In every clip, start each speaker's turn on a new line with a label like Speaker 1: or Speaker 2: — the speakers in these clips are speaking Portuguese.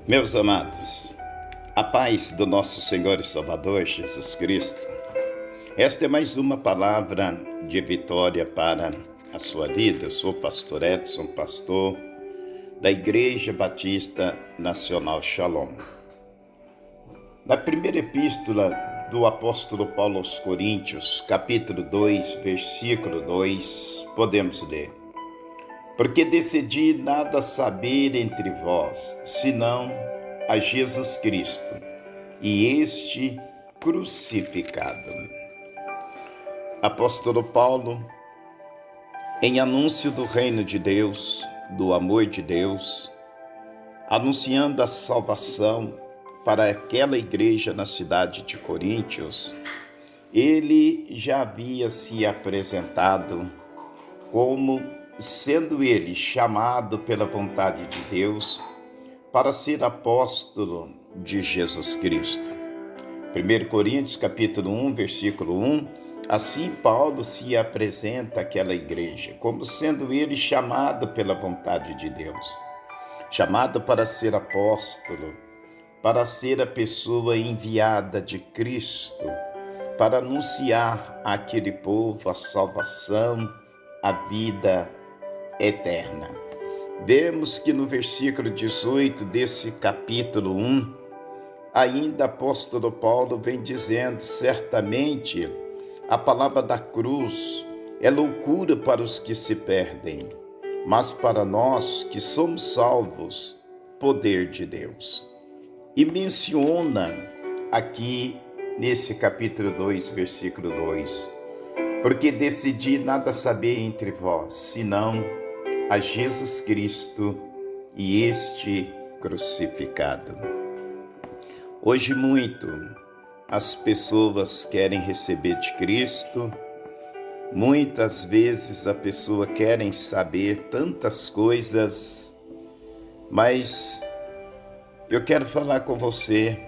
Speaker 1: Meus amados, a paz do nosso Senhor e Salvador Jesus Cristo. Esta é mais uma palavra de vitória para a sua vida. Eu sou o pastor Edson, pastor da Igreja Batista Nacional Shalom. Na primeira epístola do apóstolo Paulo aos Coríntios, capítulo 2, versículo 2, podemos ler: Porque decidi nada saber entre vós, senão a Jesus Cristo, e este crucificado. Apóstolo Paulo, em anúncio do reino de Deus, do amor de Deus, anunciando a salvação para aquela igreja na cidade de Coríntios, ele já havia se apresentado como sendo ele chamado pela vontade de Deus para ser apóstolo de Jesus Cristo. 1 Coríntios capítulo 1, versículo 1, assim Paulo se apresenta àquela igreja como sendo ele chamado pela vontade de Deus, chamado para ser apóstolo, para ser a pessoa enviada de Cristo, para anunciar àquele povo a salvação, a vida eterna. Vemos que no versículo 18 desse capítulo 1, ainda apóstolo Paulo vem dizendo: certamente a palavra da cruz é loucura para os que se perdem, mas para nós que somos salvos, poder de Deus. E menciona aqui nesse capítulo 2, versículo 2, porque decidi nada saber entre vós, senão a Jesus Cristo e este crucificado. Hoje muito as pessoas querem receber de Cristo, muitas vezes a pessoa quer saber tantas coisas, mas eu quero falar com você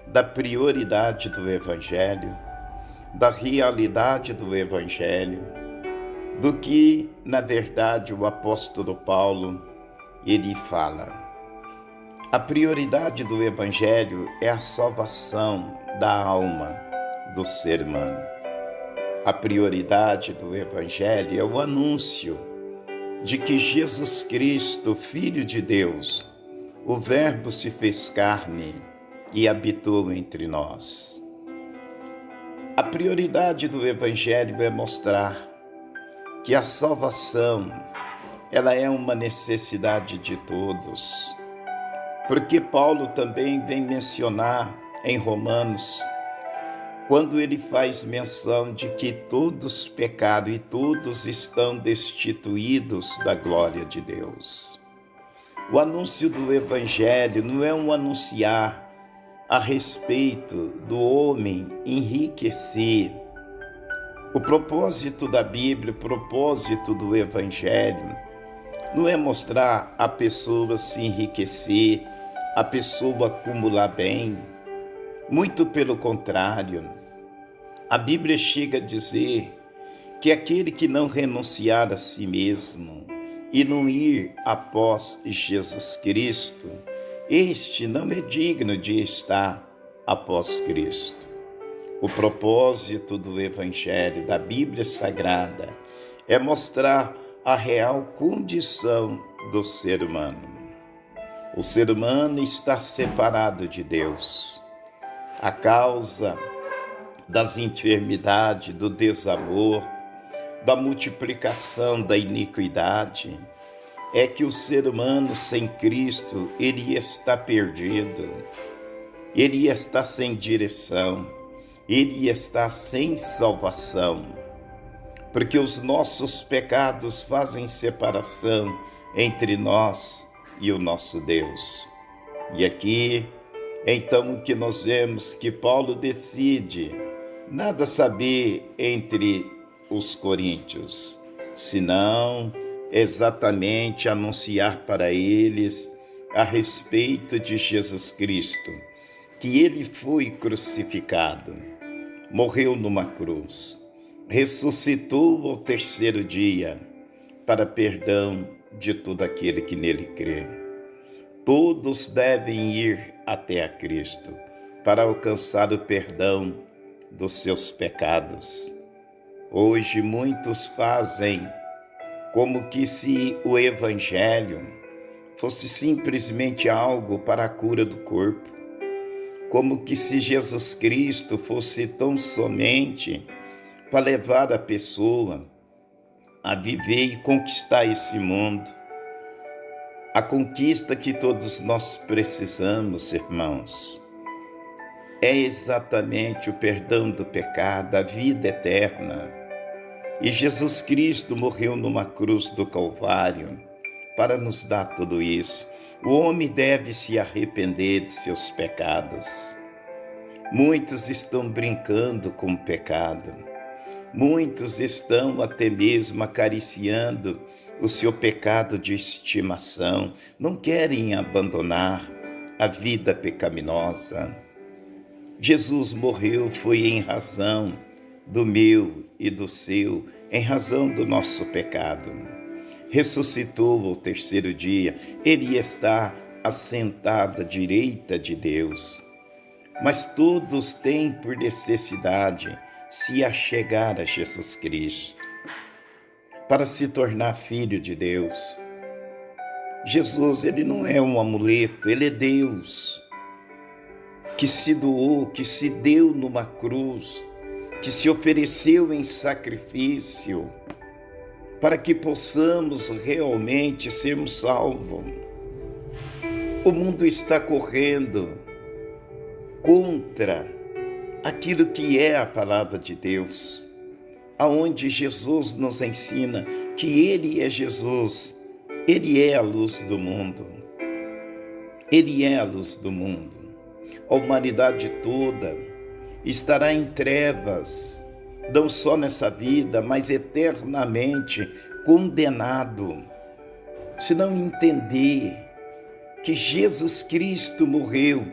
Speaker 1: da prioridade do Evangelho, da realidade do Evangelho, do que, na verdade, o apóstolo Paulo, ele fala. A prioridade do Evangelho é a salvação da alma do ser humano. A prioridade do Evangelho é o anúncio de que Jesus Cristo, Filho de Deus, o Verbo se fez carne e habitou entre nós. A prioridade do Evangelho é mostrar que a salvação, ela é uma necessidade de todos. Porque Paulo também vem mencionar em Romanos, quando ele faz menção de que todos pecaram e todos estão destituídos da glória de Deus. O anúncio do Evangelho não é um anunciar a respeito do homem enriquecer. O propósito da Bíblia, o propósito do Evangelho, não é mostrar a pessoa se enriquecer, a pessoa acumular bem. Muito pelo contrário, a Bíblia chega a dizer que aquele que não renunciar a si mesmo e não ir após Jesus Cristo, este não é digno de estar após Cristo. O propósito do Evangelho, da Bíblia Sagrada, é mostrar a real condição do ser humano. O ser humano está separado de Deus. A causa das enfermidades, do desamor, da multiplicação da iniquidade, é que o ser humano sem Cristo, ele está perdido, ele está sem direção, ele está sem salvação, porque os nossos pecados fazem separação entre nós e o nosso Deus. E aqui, então, o que nós vemos que Paulo decide nada saber entre os coríntios, senão exatamente anunciar para eles a respeito de Jesus Cristo, que ele foi crucificado, morreu numa cruz, ressuscitou ao terceiro dia, para perdão de todo aquele que nele crê. Todos devem ir até a Cristo para alcançar o perdão dos seus pecados. Hoje muitos fazem como que se o Evangelho fosse simplesmente algo para a cura do corpo, como que se Jesus Cristo fosse tão somente para levar a pessoa a viver e conquistar esse mundo. A conquista que todos nós precisamos, irmãos, é exatamente o perdão do pecado, a vida eterna. E Jesus Cristo morreu numa cruz do Calvário para nos dar tudo isso. O homem deve se arrepender de seus pecados. Muitos estão brincando com o pecado. Muitos estão até mesmo acariciando o seu pecado de estimação. Não querem abandonar a vida pecaminosa. Jesus morreu foi em razão do meu e do seu, em razão do nosso pecado. Ressuscitou ao terceiro dia, ele está assentado à direita de Deus. Mas todos têm por necessidade se achegar a Jesus Cristo, para se tornar filho de Deus. Jesus, ele não é um amuleto, ele é Deus, que se doou, que se deu numa cruz, que se ofereceu em sacrifício, para que possamos realmente sermos salvos. O mundo está correndo contra aquilo que é a palavra de Deus, aonde Jesus nos ensina que Ele é Jesus, Ele é a luz do mundo. Ele é a luz do mundo. A humanidade toda estará em trevas, não só nessa vida, mas eternamente condenado, se não entender que Jesus Cristo morreu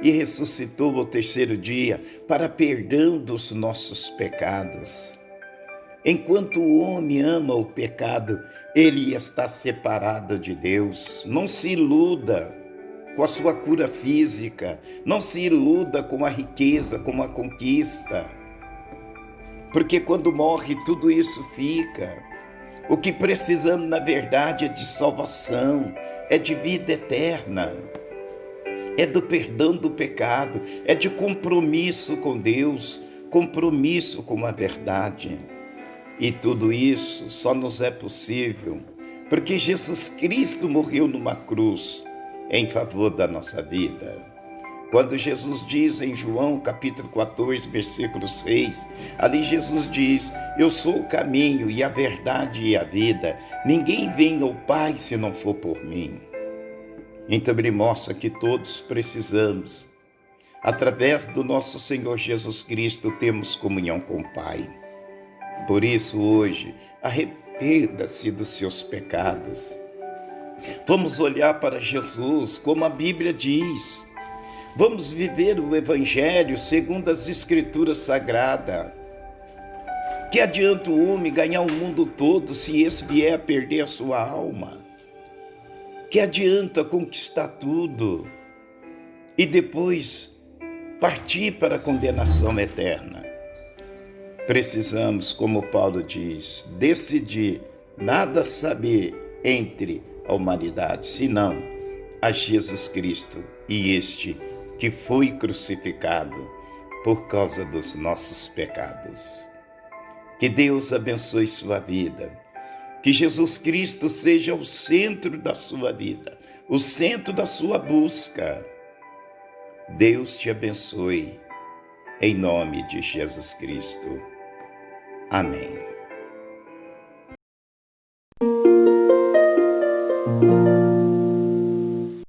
Speaker 1: e ressuscitou ao terceiro dia para perdão dos nossos pecados. Enquanto o homem ama o pecado, ele está separado de Deus. Não se iluda com a sua cura física, não se iluda com a riqueza, com a conquista, porque quando morre tudo isso fica. O que precisamos na verdade é de salvação, é de vida eterna, é do perdão do pecado, é de compromisso com Deus, compromisso com a verdade. E tudo isso só nos é possível porque Jesus Cristo morreu numa cruz em favor da nossa vida. Quando Jesus diz em João capítulo 14, versículo 6, ali Jesus diz: eu sou o caminho e a verdade e a vida, ninguém vem ao Pai se não for por mim. Então ele mostra que todos precisamos, através do nosso Senhor Jesus Cristo, temos comunhão com o Pai. Por isso hoje, arrependa-se dos seus pecados. Vamos olhar para Jesus como a Bíblia diz. Vamos viver o Evangelho segundo as Escrituras Sagradas. Que adianta o homem ganhar o mundo todo se esse vier a perder a sua alma? Que adianta conquistar tudo e depois partir para a condenação eterna? Precisamos, como Paulo diz, decidir nada saber entre a humanidade, senão a Jesus Cristo e este que foi crucificado por causa dos nossos pecados. Que Deus abençoe sua vida. Que Jesus Cristo seja o centro da sua vida, o centro da sua busca. Deus te abençoe, em nome de Jesus Cristo. Amém.